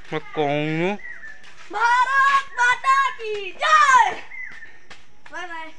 मैं कहूँ भारत माता की जय। Bye bye.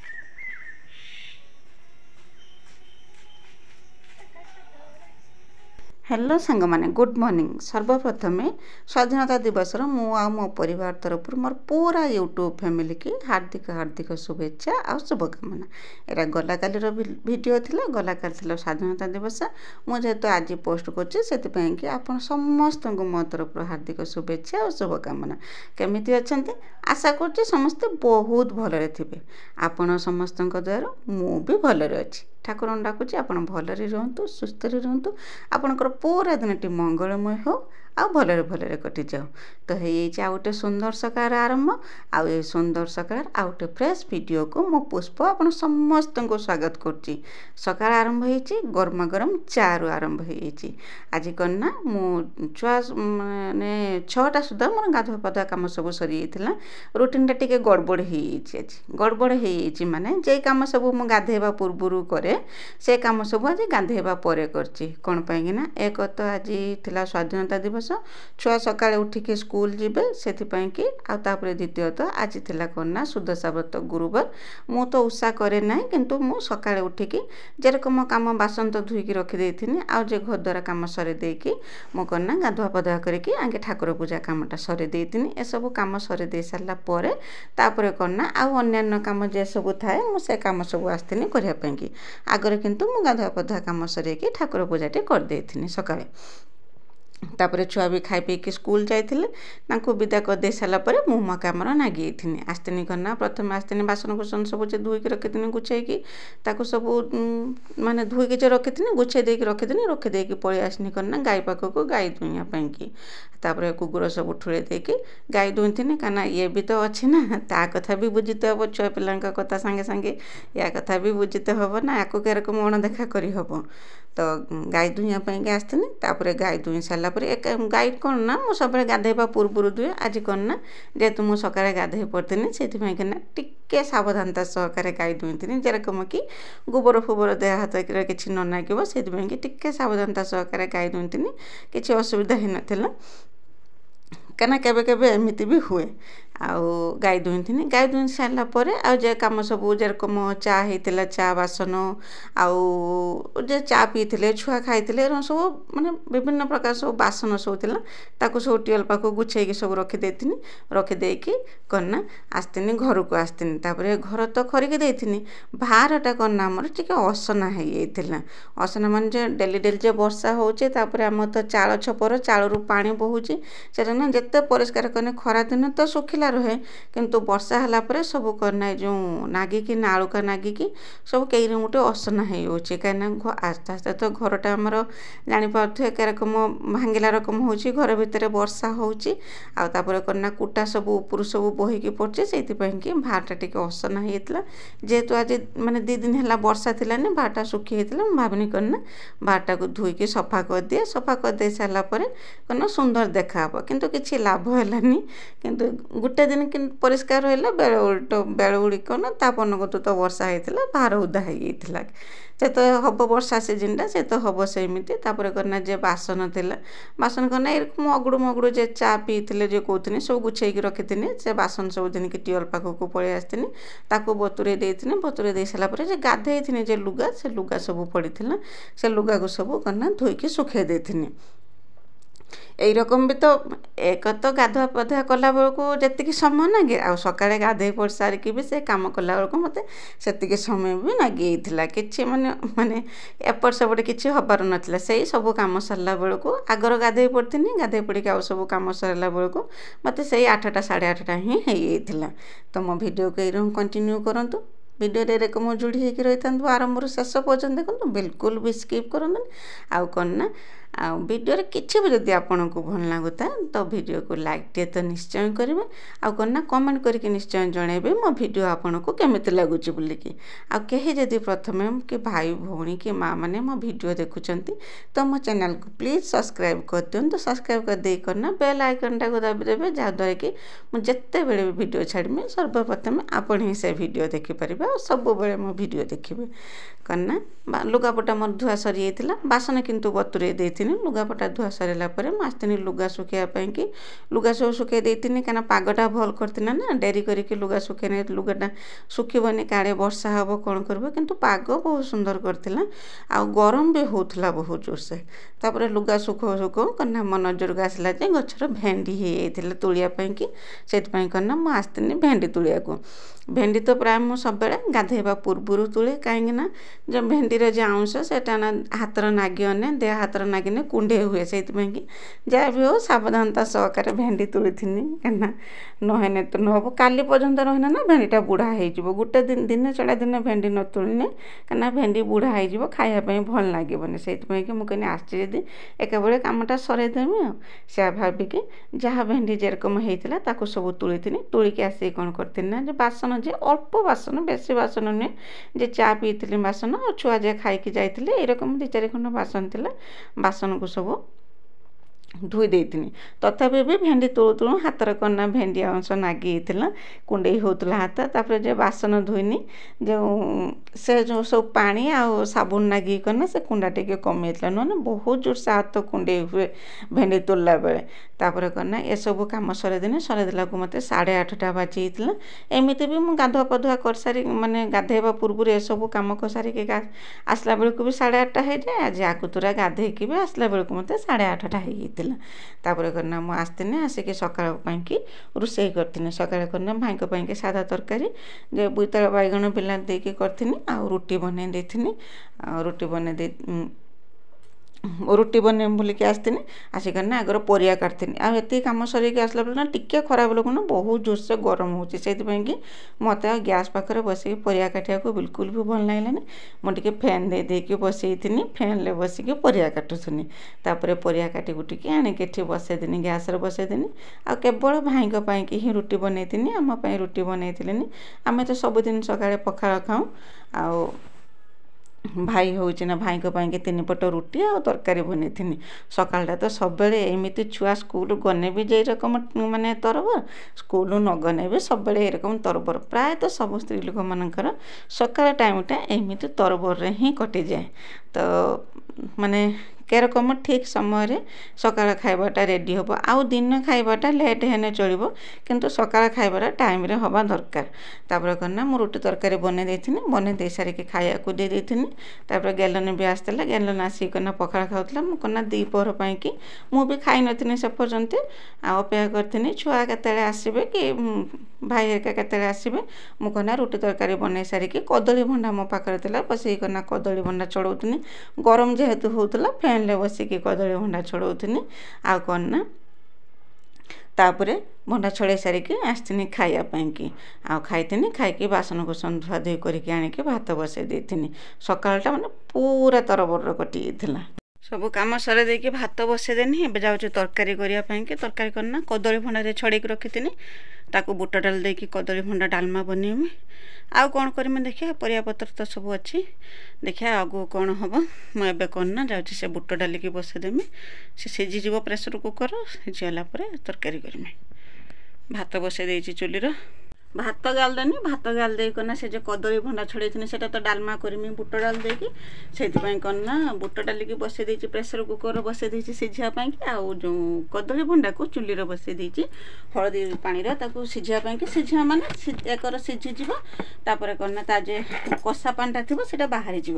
हेलो सांग माने गुड मॉर्निंग। सर्वप्रथमे स्वाधीनता दिवस मु आ मो परिवार तरफ मोर पूरा यूट्यूब फैमिली की हार्दिक हार्दिक शुभेच्छा और शुभकामना। एरा गला काली वीडियो थिला, गला काली थिला स्वाधीनता दिवस। मु जेहेतु आज पोस्ट करछि सेति कि आपण समस्त मो तरफ हार्दिक शुभेच्छा और शुभकामना। केमिति अछंती आशा करछि समस्त बहुत भलरे थिबे। आपण समस्त द्वारा मु भी भलरे अछि। ठाकुर डाकुची आपण भलरे रहंतु, सुस्थरे रहंतु, आपणकर पूरा दिनटी मंगलमय हो आ भलरे भलरे कटि जाओ। तो हे आ गोटे सुंदर सकार आरंभ आ सुंदर सकार आ गोटे फ्रेश वीडियो को मो पुष्प आपण समस्त को स्वागत करछि। सकार आरंभ होईछि गरमा गरम चारु आरंभ होईछि। आज करना मु छुआ माने 6टा सुधा मोर गाधुआ पाधुआ काम सब सरी जाइतिला। रूटीन टा टिके गड़बड़ होईछि। आज गड़बड़ होईछि माने जे काम सब मु गाधेबा पूर्वरु करे से काम सब आज गाधेबा परे करछि। कोन पाइना एक तो आज थिला स्वाधीनता दिवस, छुआ सकाळे उठिके स्कूल जीवे सेथिपाई कि आ तापर द्वितीय तो आज थिला कोना सुदशा व्रत गुरुवार। मु तो उषा करे ना किंतु मु सकाळे उठिकी जेरकम काम बासन तो धुईकी रखी देथिनी आ जे घर द्वारा काम सरे देकी मु कोना गाधुआ पाधुआ करके आगे ठाकुर पूजा कामटा सरे देथिनी। ए सब काम सरे दे सारला परे तापर कोना आ अन्यान्य काम जे सब थाए मु से काम सब आस्थिनी करिया पई। आगरे किंतु मु गाधुआ पाधुआ काम सरे कि ठाकुर पूजाटे कर देथिनी सकाळे। तापर छुआ भी खाई पीके स्कूल जाइथिले, तांको विदा कर दे साला परे मु मो कामर नागी आइथिनी। आस्थिनी करना प्रथम आस्थिनी बासन कुसन सब जे धुईकी रखिथिनी गुछेकी ताको सब माने धुईकी जे रखिथिनी गुछे देकी रखिथिनी। रखि देकी पळी आसनी करना गाई पाखको गाई दुइया पई की। तापर कुकुर सब ठुळे देकी गाई दुइथिनी काना ये भी तो अछि ना, ता कथा भी बुझिते हबो। छुआ पिलांका कथा संगे संगे या कथा भी बुझिते हबो ना, याको केरक मन देखा करी हबो। तो गाई दुइया पई के आस्थिनी। तापर गाई दुई साला पर एक गाई कोन ना मु सबले गाधेबा पूर्वरु दुए। आज कोन ना जेतु मु सकाळे गाधे पड़थिनी सेथिपाई के ना टिके सावधानता सहकारे गाई दुइथिनी। जेरकम कि गोबर फुबर देह हाथ के किछि न नागिबो सेथिपाई कि टिके सावधानता सहकारे गाई दुइथिनी। किछि असुविधा हि नथिला काना केबे केबे एमिति भी हुए। आउ गाई दुइथिनी। गाई दुइ सारला परे आ जे काम सब जेरकम चा हेतिला चा बासन आउ जे चा पीथिले छुआ खाइथिले सब माने विभिन्न प्रकार सब बासन सब थिला ताको सब टियल पाको गुछेकी सब रखि देथिनी। रखि देकी करना आस्थिनी घर को आस्थिनी। तापर घर तो खरिके देथिनी। भारटा करना हमर टिके असना हे जाइथिला। असना माने जे डेली डेली जे वर्षा होउचे तापर हम तो चाळ छपर चाळरू पानी बहुची सेटा ना जत्ते परिष्कार करने खरा दिन तो सुखिला रहे किंतु वर्षा हला परे सब करना जो नागी की नाळुका नागी की सब केइरे गोटे असना हे होचे। काना आस्ते आस्ते तो घरटा हमर जानि पाथु केरकम भांगिला रकम होची। घर भितरे वर्षा होची आ तापर करना कुटा सब ऊपर सब बोहिकी पड़चे सेति पई कि भाटा टिके असना हेतला। जेतु आज माने 2 दिन हला वर्षा थिलानी भाटा सुखी हेतला। भाबनी करना भाटा को धुईकी सफा कर दिए। सफा कर दे साला परे करना सुंदर देखा हबो किंतु किछि लाभ हलानी। किंतु गुटे दिन कि परिष्कार रहला बेल उड़ी कोना तापन को तो वर्षा हेतला भार उदा हे गेथिला। से तो हब वर्षा सीजनटा से तो हब सेमिति। तापर करना जे बासन थिला बासन करना एरकम अगुडु मगुडु जे चा पीथिले जे कोथिनी सब गुछेकी रखिथिनी। से बासन सब दिन की टियल पाखको पळे आस्थिनी ताको बतुरे देथिनी। बतुरे दे साला परे जे गाधेइथिनी जे लुगा से लुगा सब पड़िथिला से लुगा को सब करना धोईकी सुखे देथिनी। এই রকম भी तो एक तो गाधुआ पाधुआ कला बेलू जी समय लगे आ सकाଳେ गाधे पड़ सारिकी भी से कम कला बेलू मत से समय भी लगे कि माने माने एपट सेपट किसी हबार नाला से सब कम सरला बेलू आगर गाधे पड़ी गाधे पड़ी आउ सब कम सरला बेलू मत से 8टा 8:30 ही होता। तो मो भिडियो को यही कंटिन्यू करूँ। वीडियो एरकम जोड़ी होकर रही था आरंभ शेष पर्यटन देखो बिल्कुल भी स्किप करते आउ कौन ना आ वीडियो किसी भी जब आपन को भल लगुता तो वीडियो को लाइक टे तो निश्चय करेंगे आउ कौन ना कमेंट करके निश्चय जनइबे मो वीडियो आपन को केमिति लगुच बोलिकी आ कहीं जदि प्रथमे कि भाई भौणी कि माँ मैंने मो वीडियो देखुंत तो मो चैनल को प्लीज सब्सक्राइब कर दिखाँ। तो सब्सक्राइब कर दे करना बेल आइकन टाक दाबिदेवे जहाँद्वारा कि मुझे भी वीडियो छाड़मी सर्वप्रथमे आपण ही से वीडियो देखिपारे और सब बेले मो वीडियो देखिए करना लुगापटा मोर धुआ सरी जाइए बासन किंतु बतुरे देथिनि ଆସିନି ଲୁଗାପଟା ଧୁଆ ସରିଲା ପରେ ମୁଁ ଆସିନି ଲୁଗା ଶୁଖେଇବା ପାଇଁ କି ଲୁଗା ସବୁ ଶୁଖେଇ ଦେଇଥିନି କାରଣ ପାଗଟା ଭଲ କରିଥିଲା ନା ଡେରି କରିକି ଲୁଗା ଶୁଖେଇ ନାହିଁ ଲୁଗାଟା ଶୁଖିବନି କାଳେ ବର୍ଷା ହେବ କ'ଣ କରିବ କିନ୍ତୁ ପାଗ ବହୁତ ସୁନ୍ଦର କରିଥିଲା ଆଉ ଗରମ ବି ହେଉଥିଲା ବହୁତ ଜୋରସେ ତାପରେ ଲୁଗା ଶୁଖାଉ ଶୁଖାଉ କନା ମୋ ନଜରକୁ ଆସିଲା ଯେ ଗଛର ଭେଣ୍ଡି ହେଇଯାଇଥିଲା ତୋଳିବା ପାଇଁକି ସେଥିପାଇଁ କନା ମୁଁ ଆସିଥିଲି ଭେଣ୍ଡି ତୋଳିବାକୁ ଭେଣ୍ଡି ତ ପ୍ରାୟ ମୁଁ ସବୁବେଳେ ଗାଧୋଇବା ପୂର୍ବରୁ ତୁଳେ କାହିଁକିନା ଯେ ଭେଣ୍ଡିର ଯେ ଅଂଶ ସେଟା ନା ହାତର ନାଗିବନି ଦେହ ହାତର ନାଗିନେ କୁଣ୍ଡେଇ ହୁଏ ସେଇଥିପାଇଁ କି ଯାହା ବି ହେଉ ସାବଧାନତା ସହକାରେ ଭେଣ୍ଡି ତୁଳିଥିନି କାହିଁକିନା ନହେନେ ତ ନହେବ କାଲି ପର୍ଯ୍ୟନ୍ତ ରହିନେ ନା ଭେଣ୍ଡିଟା ବୁଢ଼ା ହେଇଯିବ ଗୋଟେ ଦିନେ ଛଡ଼ା ଦିନେ ଭେଣ୍ଡି ନ ତୁଳିନେ କାହିଁକିନା ଭେଣ୍ଡି ବୁଢ଼ା ହେଇଯିବ ଖାଇବା ପାଇଁ ଭଲ ଲାଗିବନି ସେଇଥିପାଇଁ କି ମୁଁ କହିନି ଆସିଛି ଯଦି ଏକାବେଳେ କାମଟା ସରେଇଦେମି ଆଉ ସେୟା ଭାବିକି ଯାହା ଭେଣ୍ଡି ଯେରକମ ହେଇଥିଲା ତାକୁ ସବୁ ତୁଳିଥିନି ତୁଳିକି ଆସିକି କ'ଣ କରିଥିଲି ନା ଯେ ବାସନ ଯେ ଅଳ୍ପ ବାସନ ବେଶୀ ବାସନ ନୁହେଁ ଯେ ଚା ପିଇଥିଲି ବାସନ ଆଉ ଛୁଆ ଯେ ଖାଇକି ଯାଇଥିଲେ ଏରକମ 2-4 ଖଣ୍ଡ ବାସନ ଥିଲା ବାସନକୁ ସବୁ ଧୋଇ ଦେଇଥିନି ତଥାପି ବି ଭେଣ୍ଡି ତୁଳୁ ତୁଳୁ ହାତର କନା ଭେଣ୍ଡି ଅଂଶ ନାଗି ହେଇଥିଲା କୁଣ୍ଡେଇ ହେଉଥିଲା ହାତ ତାପରେ ଯେ ବାସନ ଧୋଇନି ଯେଉଁ ସେ ଯେଉଁ ସବୁ ପାଣି ଆଉ ସାବୁନ ନାଗିକି କନା ସେ କୁଣ୍ଡା ଟିକେ କମିଯାଇଥିଲା ନହେଲେ ବହୁତ ଜୋରସେ ହାତ କୁଣ୍ଡେଇ ହୁଏ ଭେଣ୍ଡି ତୋଳିଲା ବେଳେ ତାପରେ କନା ଏସବୁ କାମ ସରେଇଦେନି ସରେଇଦେଲାକୁ ମୋତେ 8:30 ବାଜି ହେଇଥିଲା ଏମିତି ବି ମୁଁ ଗାଧୁଆ ପାଧୁଆ କରିସାରି ମାନେ ଗାଧୋଇବା ପୂର୍ବରୁ ଏସବୁ କାମ କରିସାରିକି ଆସିଲା ବେଳକୁ ବି 8:30 ହେଇଯାଏ ଆଜି ଆଗୁତୁରା ଗାଧୋଇକି ବି ଆସିଲା ବେଳକୁ ମୋତେ 8:30 ହେଇଯାଇଥିଲା ତାପରେ କରିନା ମୁଁ ଆସିଥିନି ଆସିକି ସକାଳ ପାଇଁକି ରୋଷେଇ କରିଥିନି ସକାଳେ କରିନା ଭାଇଙ୍କ ପାଇଁକି ସାଧା ତରକାରୀ ଯେ ବୋଇତାଳୁ ବାଇଗଣ ବିଲାତି ଦେଇକି କରିଥିନି ଆଉ ରୁଟି ବନେଇ ଦେଇଥିନି ଆଉ ରୁଟି ବନେଇବି ବୋଲିକି ଆସିଥିନି ଆସିକିନା ଆଗର ପରିବା କାଟିଥିନି ଆଉ ଏତିକି କାମ ସରିକି ଆସିଲା ବେଳକୁ ନା ଟିକେ ଖରାପ ବେଳକୁ ନା ବହୁତ ଜୋରସେ ଗରମ ହେଉଛି ସେଇଥିପାଇଁ କି ମୋତେ ଆଉ ଗ୍ୟାସ୍ ପାଖରେ ବସିକି ପରିବା କାଟିବାକୁ ବିଲକୁଲ ବି ଭଲ ଲାଗିଲାନି ମୁଁ ଟିକେ ଫ୍ୟାନ୍ ଦେଇକି ବସେଇଥିନି ଫ୍ୟାନ୍ରେ ବସିକି ପରିବା କାଟୁଥିନି ତାପରେ ପରିବା କାଟି କୁଟିକି ଆଣିକି ଏଠି ବସେଇଥିନି ଗ୍ୟାସ୍ରେ ବସେଇଥିନି ଆଉ କେବଳ ଭାଇଙ୍କ ପାଇଁକି ହିଁ ରୁଟି ବନେଇଥିନି ଆମ ପାଇଁ ରୁଟି ବନେଇଥିଲିନି ଆମେ ତ ସବୁଦିନ ସକାଳେ ପଖାଳ ଖାଉ ଆଉ ଭାଇ ହେଉଛି ନା ଭାଇଙ୍କ ପାଇଁକି 3 ପଟ ରୁଟି ଆଉ ତରକାରୀ ବନେଇଥିନି ସକାଳଟା ତ ସବୁବେଳେ ଏମିତି ଛୁଆ ସ୍କୁଲ ଗନେ ବି ଯେ ରକମ ମାନେ ତରବର ସ୍କୁଲ ନ ଗନେ ବି ସବୁବେଳେ ଏରକମ ତରବର ପ୍ରାୟତଃ ସବୁ ସ୍ତ୍ରୀ ଲୋକମାନଙ୍କର ସକାଳ ଟାଇମ୍ଟା ଏମିତି ତରବରରେ ହିଁ କଟିଯାଏ ତ ମାନେ କେରକମ ଠିକ୍ ସମୟରେ ସକାଳ ଖାଇବାଟା ରେଡ଼ି ହେବ ଆଉ ଦିନ ଖାଇବାଟା ଲେଟ୍ ହେନେ ଚଳିବ କିନ୍ତୁ ସକାଳ ଖାଇବାଟା ଟାଇମ୍ରେ ହେବା ଦରକାର ତାପରେ କନା ମୁଁ ରୁଟି ତରକାରୀ ବନେଇ ଦେଇଥିନି ବନେଇ ଦେଇ ସାରିକି ଖାଇବାକୁ ଦେଇ ଦେଇଥିନି ତାପରେ ଗେଲନ ବି ଆସିଥିଲା ଗେଲନ ଆସିକି କନା ପଖାଳ ଖାଉଥିଲା ମୁଁ କନା ଦ୍ୱିପହର ପାଇଁକି ମୁଁ ବି ଖାଇନଥିଲି ସେ ପର୍ଯ୍ୟନ୍ତ ଆଉ ଅପେକ୍ଷା କରିଥିନି ଛୁଆ କେତେବେଳେ ଆସିବେ କି ଭାଇ ହେରିକା କେତେବେଳେ ଆସିବେ ମୁଁ କନା ରୁଟି ତରକାରୀ ବନେଇ ସାରିକି କଦଳୀ ଭଣ୍ଡା ମୋ ପାଖରେ ଥିଲା ବସିକି କନା କଦଳୀ ଭଣ୍ଡା ଛଡ଼ଉଥିନି ଗରମ ଯେହେତୁ ହେଉଥିଲା ଫ୍ୟାନ୍ରେ ବସିକି କଦଳୀ ଭଣ୍ଡା ଛଡ଼ଉଥିନି ଆଉ କ'ଣ ନା ତାପରେ ଭଣ୍ଡା ଛଡ଼େଇ ସାରିକି ଆସିଥିନି ଖାଇବା ପାଇଁକି ଆଉ ଖାଇଥିନି ଖାଇକି ବାସନକୁସନ ଧୁଆ ଧୁଇ କରିକି ଆଣିକି ଭାତ ବସେଇ ଦେଇଥିନି ସକାଳଟା ମାନେ ପୁରା ତରବର କଟି ଯାଇଥିଲା ସବୁ କାମ ସରେଇ ଦେଇକି ଭାତ ବସେଇଦେନି ଏବେ ଯାଉଛି ତରକାରୀ କରିବା ପାଇଁକି ତରକାରୀ କରିନା କଦଳୀ ଭଣ୍ଡାରେ ଛଡ଼େଇକି ରଖିଥିନି ତାକୁ ବୁଟ ଡାଲି ଦେଇକି କଦଳୀ ଭଣ୍ଡା ଡାଲମା ବନେଇମି ଆଉ କ'ଣ କରିମି ଦେଖିବା ପରିବାପତ୍ର ତ ସବୁ ଅଛି ଦେଖିବା ଆଗକୁ କ'ଣ ହେବ ମୁଁ ଏବେ କ'ଣ ନା ଯାଉଛି ସେ ବୁଟ ଡାଲିକି ବସେଇଦେମି ସେ ସିଝିଯିବ ପ୍ରେସର କୁକର ସିଝିଗଲା ପରେ ତରକାରୀ କରିମି ଭାତ ବସେଇ ଦେଇଛି ଚୁଲିର ଭାତ ଗାଳିଦେନି ଭାତ ଗାଳି ଦେଇକିନା ସେ ଯେଉଁ କଦଳୀ ଭଣ୍ଡା ଛଡ଼େଇଥିନି ସେଟା ତ ଡାଲମା କରିମି ବୁଟ ଡାଲି ଦେଇକି ସେଇଥିପାଇଁ କ'ଣ ନା ବୁଟ ଡାଲିକି ବସେଇ ଦେଇଛି ପ୍ରେସର କୁକର ବସେଇ ଦେଇଛି ସିଝିବା ପାଇଁକି ଆଉ ଯେଉଁ କଦଳୀ ଭଣ୍ଡାକୁ ଚୁଲିରେ ବସେଇ ଦେଇଛି ହଳଦୀ ପାଣିରେ ତାକୁ ସିଝିବା ପାଇଁକି ସିଝିବା ମାନେ ଏକର ସିଝିଯିବ ତାପରେ କ'ଣ ନା ତା ଯେ କଷା ପାଣିଟା ଥିବ ସେଇଟା ବାହାରିଯିବ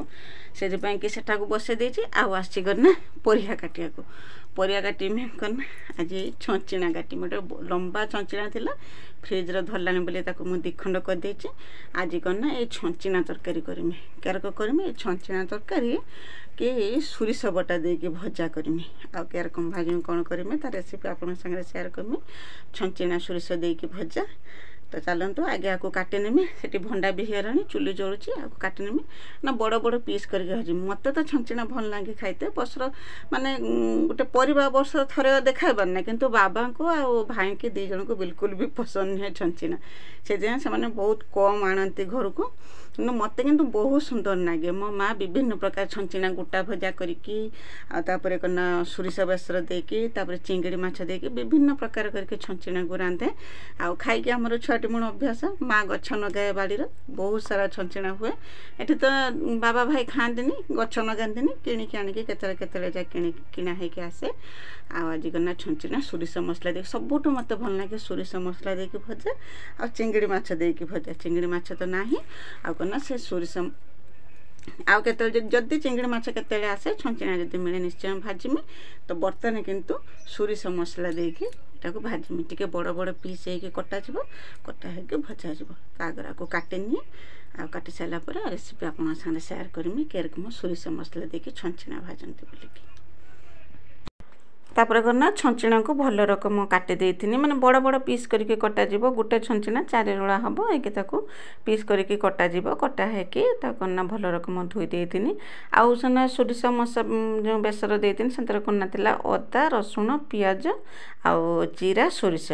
ସେଥିପାଇଁକି ସେଟାକୁ ବସେଇ ଦେଇଛି ଆଉ ଆସିଛି କ'ଣ ନା ପରିବା କାଟିବାକୁ ପରିବା କାଟିମି କ'ଣ ନା ଆଜି ଛଞ୍ଚିଣା କାଟିମି ଗୋଟେ ଲମ୍ବା ଛଞ୍ଚିଣା ଥିଲା ଫ୍ରିଜ୍ରେ ଧରିଲାଣି ବୋଲି ତାକୁ ମୁଁ 2 ଖଣ୍ଡ କରିଦେଇଛି ଆଜି କ'ଣ ନା ଏଇ ଛଞ୍ଚିଣା ତରକାରୀ କରିମି କେରକ କରିମି ଏଇ ଛଞ୍ଚିଣା ତରକାରୀ କି ସୋରିଷ ବଟା ଦେଇକି ଭଜା କରିମି ଆଉ କେରକମ ଭାଜିମି କ'ଣ କରିମି ତା ରେସିପି ଆପଣଙ୍କ ସାଙ୍ଗରେ ସେୟାର କରିମି ଛଞ୍ଚିଣା ସୋରିଷ ଦେଇକି ଭଜା ତ ଚାଲନ୍ତୁ ଆଗେ ଆକୁ କାଟିନେମି ସେଠି ଭଣ୍ଡା ବି ହେଇଗଲାଣି ଚୁଲି ଜଳୁଛି ଆକୁ କାଟିନେମି ନା ବଡ଼ ବଡ଼ ପିସ୍ କରିକି ଭାଜିମି ମୋତେ ତ ଛଞ୍ଚିଣା ଭଲ ଲାଗେ ଖାଇତେ ବର୍ଷର ମାନେ ଗୋଟେ ପରିବା ବର୍ଷ ଥରେ ଦେଖାଇବାର ନାହିଁ କିନ୍ତୁ ବାବାଙ୍କୁ ଆଉ ଭାଇକି 2 ଜଣଙ୍କୁ ବିଲକୁଲ ବି ପସନ୍ଦ ନୁହେଁ ଛଞ୍ଚିଣା ସେଥିପାଇଁ ସେମାନେ ବହୁତ କମ୍ ଆଣନ୍ତି ଘରକୁ କିନ୍ତୁ ମୋତେ କିନ୍ତୁ ବହୁତ ସୁନ୍ଦର ଲାଗେ। ମୋ ମା ବିଭିନ୍ନ ପ୍ରକାର ଛଞ୍ଚିଣା ଗୋଟା ଭଜା କରିକି ଆଉ ତାପରେ କ'ଣ ସୋରିଷ ବେସର ଦେଇକି ତାପରେ ଚିଙ୍ଗିଡ଼ି ମାଛ ଦେଇକି ବିଭିନ୍ନ ପ୍ରକାର କରିକି ଛଞ୍ଚିଣାକୁ ରାନ୍ଧେ। ଆଉ ଖାଇକି ଆମର ଛୁଆଟି ମୋର ଅଭ୍ୟାସ। ମା ଗଛ ଲଗାଏ ବାଡ଼ିର, ବହୁତ ସାରା ଛଞ୍ଚିଣା ହୁଏ। ଏଠି ତ ବାବା ଭାଇ ଖାଆନ୍ତିନି, ଗଛ ଲଗାନ୍ତିନି, କିଣିକି ଆଣିକି କେତେବେଳେ ଯା କିଣା ହେଇକି ଆସେ। ଆଉ ଆଜି କ'ଣ ଛଞ୍ଚିଣା ସୋରିଷ ମସଲା ଦେଇକି, ସବୁଠୁ ମୋତେ ଭଲ ଲାଗେ ସୋରିଷ ମସଲା ଦେଇକି ଭଜା ଆଉ ଚିଙ୍ଗିଡ଼ି ମାଛ ଦେଇକି ଭଜା। ଚିଙ୍ଗିଡ଼ି ମାଛ ତ ନାହିଁ, ଆଉ କ'ଣ ସେ ସୋରିଷ, ଆଉ କେତେବେଳେ ଯଦି ଚିଙ୍ଗିଡ଼ି ମାଛ କେତେବେଳେ ଆସେ ଛଞ୍ଚିଣା ଯଦି ମିଳେ ନିଶ୍ଚୟ ଭାଜିମି। ତ ବର୍ତ୍ତମାନ କିନ୍ତୁ ସୋରିଷ ମସଲା ଦେଇକି ଏଟାକୁ ଭାଜିମି। ଟିକେ ବଡ଼ ବଡ଼ ପିସ୍ ହେଇକି କଟାଯିବ, କଟା ହେଇକି ଭଜାଯିବ। ତ ଆଗରାକୁ କାଟିନିଏ, ଆଉ କାଟି ସାରିଲା ପରେ ରେସିପି ଆପଣଙ୍କ ସାଙ୍ଗରେ ସେୟାର କରିମି କେରକ ମୁଁ ସୋରିଷ ମସଲା ଦେଇକି ଛଞ୍ଚିଣା ଭାଜନ୍ତି ବୋଲିକି। ତାପରେ କ'ଣ ଛଞ୍ଚିଣାକୁ ଭଲ ରକମ କାଟି ଦେଇଥିନି, ମାନେ ବଡ଼ ବଡ଼ ପିସ୍ କରିକି କଟାଯିବ। ଗୋଟେ ଛଞ୍ଚିଣା 4 ରୋଳା ହେବ, ହେଇକି ତାକୁ ପିସ୍ କରିକି କଟାଯିବ। କଟା ହେଇକି ତାକୁ କ'ଣ ଭଲ ରକମ ଧୋଇ ଦେଇଥିନି। ଆଉ ସେନା ସୋରିଷ ମସଲା ଯେଉଁ ବେସର ଦେଇଥିନି ସେଥିରେ କ'ଣ ଥିଲା ଅଦା, ରସୁଣ, ପିଆଜ ଆଉ ଜିରା, ସୋରିଷ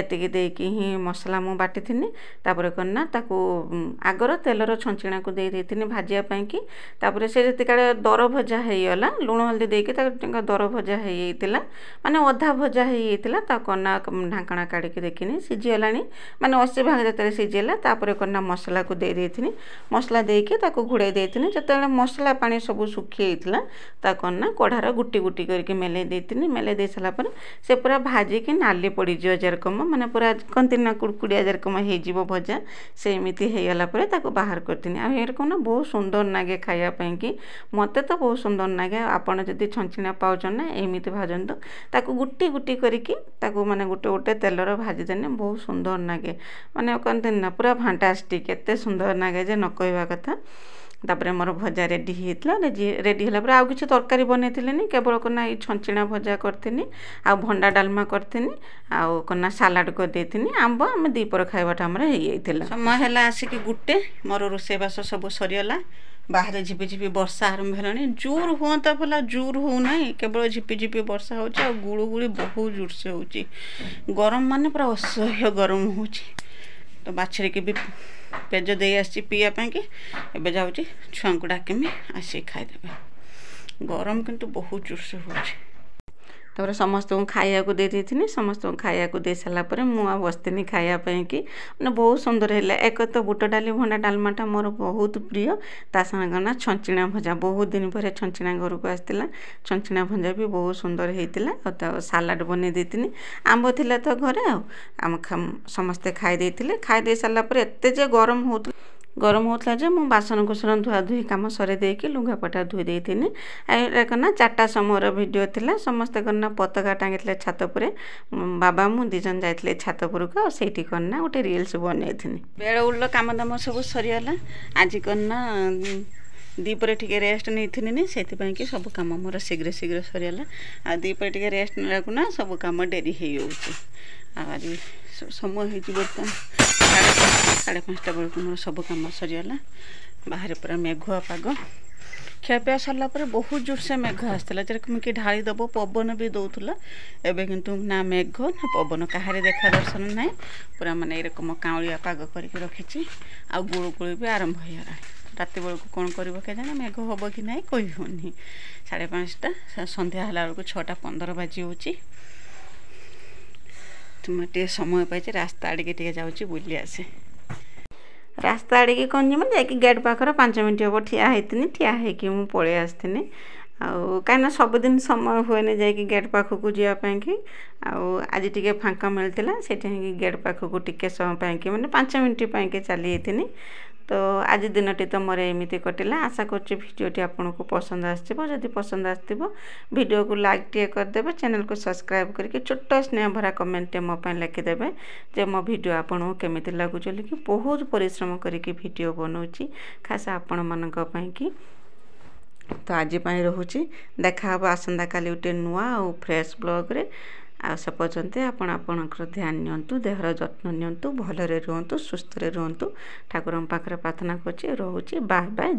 ଏତିକି ଦେଇକି ହିଁ ମସଲା ମୁଁ ବାଟିଥିନି। ତାପରେ କ'ଣ ତାକୁ ଆଗର ତେଲର ଛଞ୍ଚିଣାକୁ ଦେଇଥିନି ଭାଜିବା ପାଇଁକି। ତାପରେ ସେ ଯେତିକାଳେ ଦର ଭଜା ହେଇଗଲା, ଲୁଣ ହଳଦୀ ଦେଇକି ତାକୁ ଟିକେ ଦର ଭଜା ହେଇଯାଇଥିଲା, ମାନେ ଅଧା ଭଜା ହେଇଯାଇଥିଲା। ତାକୁ କ'ଣ ଢାଙ୍କଣା କାଢ଼ିକି ଦେଖିନି ସିଝିଗଲାଣି, ମାନେ 80% ଯେତେବେଳେ ସିଝିଗଲା ତାପରେ କ'ଣ ମସଲାକୁ ଦେଇଥିନି। ମସଲା ଦେଇକି ତାକୁ ଘୋଡ଼େଇ ଦେଇଥିନି। ଯେତେବେଳେ ମସଲା ପାଣି ସବୁ ଶୁଖି ଯାଇଥିଲା ତାକୁ କ'ଣ କଢ଼ାର ଗୁଟି ଗୁଟି କରିକି ମେଲେଇ ଦେଇଥିନି। ମେଲେଇ ଦେଇ ସାରିଲା ପରେ ସେ ପୁରା ଭାଜିକି ନାଲି ପଡ଼ିଯିବ ଯେରକମ, ମାନେ ପୁରା କହନ୍ତି ନା କୁଡ଼କୁଡ଼ିଆ ଯେରକମ ହେଇଯିବ ଭଜା, ସେମିତି ହେଇଗଲା ପରେ ତାକୁ ବାହାର କରିଥିନି। ଆଉ ଏରକମ ବହୁତ ସୁନ୍ଦର ଲାଗେ ଖାଇବା ପାଇଁକି, ମୋତେ ତ ବହୁତ ସୁନ୍ଦର ଲାଗେ। ଆପଣ ଯଦି ଛଞ୍ଚିଣା ପାଉଛନ୍ତି ନା ଏମିତି ଭାଜନ୍ତୁ, ତାକୁ ଗୁଟି ଗୁଟି କରିକି ତାକୁ ମାନେ ଗୋଟେ ତେଲର ଭାଜିଦେନେ ବହୁତ ସୁନ୍ଦର ଲାଗେ, ମାନେ କହନ୍ତି ନା ପୁରା ଫାଣ୍ଟାଷ୍ଟିକ୍, ଏତେ ସୁନ୍ଦର ଲାଗେ ଯେ ନ କହିବା କଥା। ତାପରେ ମୋର ଭଜା ରେଡ଼ି ହେଇଥିଲା। ରେଡ଼ି ହେଲା ପରେ ଆଉ କିଛି ତରକାରୀ ବନେଇଥିଲିନି, କେବଳ କ'ଣ ଏଇ ଛଞ୍ଚିଣା ଭଜା କରିଥିନି, ଆଉ ଭଣ୍ଡା ଡାଲମା କରିଥିନି, ଆଉ କ'ଣ ସାଲାଡ଼ କରିଦେଇଥିନି, ଆମ୍ବ। ଆମେ ଦ୍ୱିପହର ଖାଇବାଟା ଆମର ହେଇଯାଇଥିଲା। ସମୟ ହେଲା ଆସିକି 1, ମୋର ରୋଷେଇବାସ ସବୁ ସରିଗଲା। ବାହାରେ ଝିପିଝିପି ବର୍ଷା ଆରମ୍ଭ ହେଲାଣି। ଜୋର ହୁଅନ୍ତା ଭଲ, ଜୋର ହେଉନାହିଁ, କେବଳ ଝିପିଝିପି ବର୍ଷା ହେଉଛି। ଆଉ ଗୁଳୁଗୁଳି ବହୁତ ଜୋରସେ ହେଉଛି, ଗରମ ମାନେ ପୁରା ଅସହ୍ୟ ଗରମ ହେଉଛି। ତ ବାଛୁରୀକି ବି ପେଜ ଦେଇ ଆସିଛି ପିଇବା ପାଇଁକି। ଏବେ ଯାଉଛି ଛୁଆଙ୍କୁ ଡାକିମି ଆସିକି ଖାଇଦେବେ। ଗରମ କିନ୍ତୁ ବହୁତ ଜୋରସେ ହେଉଛି। ତାପରେ ସମସ୍ତଙ୍କୁ ଖାଇବାକୁ ଦେଇଥିନି। ସମସ୍ତଙ୍କୁ ଖାଇବାକୁ ଦେଇ ସାରିଲା ପରେ ମୁଁ ଆଉ ବସିଥିନି ଖାଇବା ପାଇଁକି। ମାନେ ବହୁତ ସୁନ୍ଦର ହେଲା। ଏକ ତ ବୁଟ ଡାଲି ଭଣ୍ଡା ଡାଲମାଟା ମୋର ବହୁତ ପ୍ରିୟ, ତା ସାଙ୍ଗେ କ'ଣ ଛଞ୍ଚିଣା ଭଜା, ବହୁତ ଦିନ ପରେ ଛଞ୍ଚିଣା ଘରକୁ ଆସିଥିଲା। ଛଞ୍ଚିଣା ଭଜା ବି ବହୁତ ସୁନ୍ଦର ହେଇଥିଲା। ଆଉ ତା ସାଲାଡ଼ ବନେଇ ଦେଇଥିନି, ଆମ୍ବ ଥିଲା ତ ଘରେ। ଆଉ ଆମ ସମସ୍ତେ ଖାଇ ଦେଇଥିଲେ। ଖାଇ ଦେଇ ସାରିଲା ପରେ ଏତେ ଯେ ଗରମ ହେଉଥିଲା ଯେ ମୁଁ ବାସନକୁସନ ଧୁଆଧୁଇ କାମ ସରେଇ ଦେଇକି ଲୁଗାପଟା ଧୋଇ ଦେଇଥିନି। ଏଇଟା କ'ଣ 4ଟା ସମୟର ଭିଡ଼ିଓ ଥିଲା। ସମସ୍ତେ କ'ଣ ପତାକା ଟାଙ୍ଗିଥିଲେ ଛାତ ଉପରେ। ବାବା ମୁଁ 2 ଜଣ ଯାଇଥିଲେ ଛାତ ଉପରକୁ, ଆଉ ସେଇଠି କ'ଣ ଗୋଟେ ରିଲ୍ସ ବନେଇଥିନି। ବେଳଉଳିର କାମ ଦାମ ସବୁ ସରିଗଲା। ଆଜି କ'ଣ ଦ୍ୱିପହରେ ଟିକେ ରେଷ୍ଟ ନେଇଥିନି, ସେଥିପାଇଁକି ସବୁ କାମ ମୋର ଶୀଘ୍ର ସରିଗଲା। ଆଉ ଦ୍ୱିପହରେ ଟିକେ ରେଷ୍ଟ ନେବାକୁ ନା ସବୁ କାମ ଡେରି ହେଇଯାଉଛି। ଆଉ ଆଜି ସମୟ ହେଇଛି ବର୍ତ୍ତମାନ 5:30 ବେଳକୁ ମୋର ସବୁ କାମ ସରିଗଲା। ବାହାରେ ପୁରା ମେଘୁଆ ପାଗ। ଖିଆପିଆ ସରିଲା ପରେ ବହୁତ ଜୋରସେ ମେଘ ଆସିଥିଲା, ଯେରକମ କି ଢାଳି ଦେବ, ପବନ ବି ଦେଉଥିଲା। ଏବେ କିନ୍ତୁ ନା ମେଘ ନା ପବନ, କାହାରି ଦେଖା ଦର୍ଶନ ନାହିଁ। ପୁରା ମାନେ ଏରକମ କାଉଁଳିଆ ପାଗ କରିକି ରଖିଛି। ଆଉ ଗୁଳୁଗୁଳି ବି ଆରମ୍ଭ ହେଇଗଲାଣି। ରାତି ବେଳକୁ କ'ଣ କରିବ କେଜାଣି, ମେଘ ହେବ କି ନାହିଁ କହି ହେଉନି। 5:30, ସନ୍ଧ୍ୟା ହେଲା ବେଳକୁ 6:15 ବାଜି ହେଉଛି। ତୁମେ ଟିକେ ସମୟ ପାଇଛି, ରାସ୍ତା ଆଡ଼ିକି ଟିକେ ଯାଉଛି ବୁଲି ଆସେ। ରାସ୍ତା ଆଡ଼ିକି କ'ଣ ଯିବି, ଯାଇକି ଗେଟ୍ ପାଖରେ 5 ମିନିଟ୍ ହେବ ଠିଆ ହେଇଥିନି। ଠିଆ ହେଇକି ମୁଁ ପଳେଇ ଆସିଥିନି। ଆଉ କାହିଁକିନା ସବୁଦିନ ସମୟ ହୁଏନି ଯାଇକି ଗେଟ୍ ପାଖକୁ ଯିବା ପାଇଁକି। ଆଉ ଆଜି ଟିକେ ଫାଙ୍କା ମିଳିଥିଲା, ସେଇଠି ଗେଟ୍ ପାଖକୁ ଟିକେ ସମୟ ପାଇଁକି, ମାନେ 5 ମିନିଟ୍ ପାଇଁକି ଚାଲି ଯାଇଥିନି। ତ ଆଜି ଦିନଟି ତ ମୋର ଏମିତି କଟିଲା। ଆଶା କରୁଛି ଭିଡ଼ିଓଟି ଆପଣଙ୍କୁ ପସନ୍ଦ ଆସିଥିବ। ଯଦି ପସନ୍ଦ ଆସିଥିବ ଭିଡ଼ିଓକୁ ଲାଇକ୍ ଟିକେ କରିଦେବେ, ଚ୍ୟାନେଲକୁ ସବସ୍କ୍ରାଇବ୍ କରିକି ଛୋଟ ସ୍ନେହ ଭରା କମେଣ୍ଟଟେ ମୋ ପାଇଁ ଲେଖିଦେବେ ଯେ ମୋ ଭିଡ଼ିଓ ଆପଣଙ୍କୁ କେମିତି ଲାଗୁଛି ବୋଲିକି। ବହୁତ ପରିଶ୍ରମ କରିକି ଭିଡ଼ିଓ ବନଉଛି ଖାସ୍ ଆପଣମାନଙ୍କ ପାଇଁକି। ତ ଆଜି ପାଇଁ ରହୁଛି, ଦେଖା ହେବ ଆସନ୍ତାକାଲି ଗୋଟେ ନୂଆ ଆଉ ଫ୍ରେଶ୍ ବ୍ଲଗ୍ରେ। ଆଉ ସେ ପର୍ଯ୍ୟନ୍ତ ଆପଣ ଆପଣଙ୍କର ଧ୍ୟାନ ନିଅନ୍ତୁ, ଦେହର ଯତ୍ନ ନିଅନ୍ତୁ, ଭଲରେ ରୁହନ୍ତୁ, ସୁସ୍ଥରେ ରୁହନ୍ତୁ। ଠାକୁରଙ୍କ ପାଖରେ ପ୍ରାର୍ଥନା କରୁଛି। ରହୁଛି। Bye bye.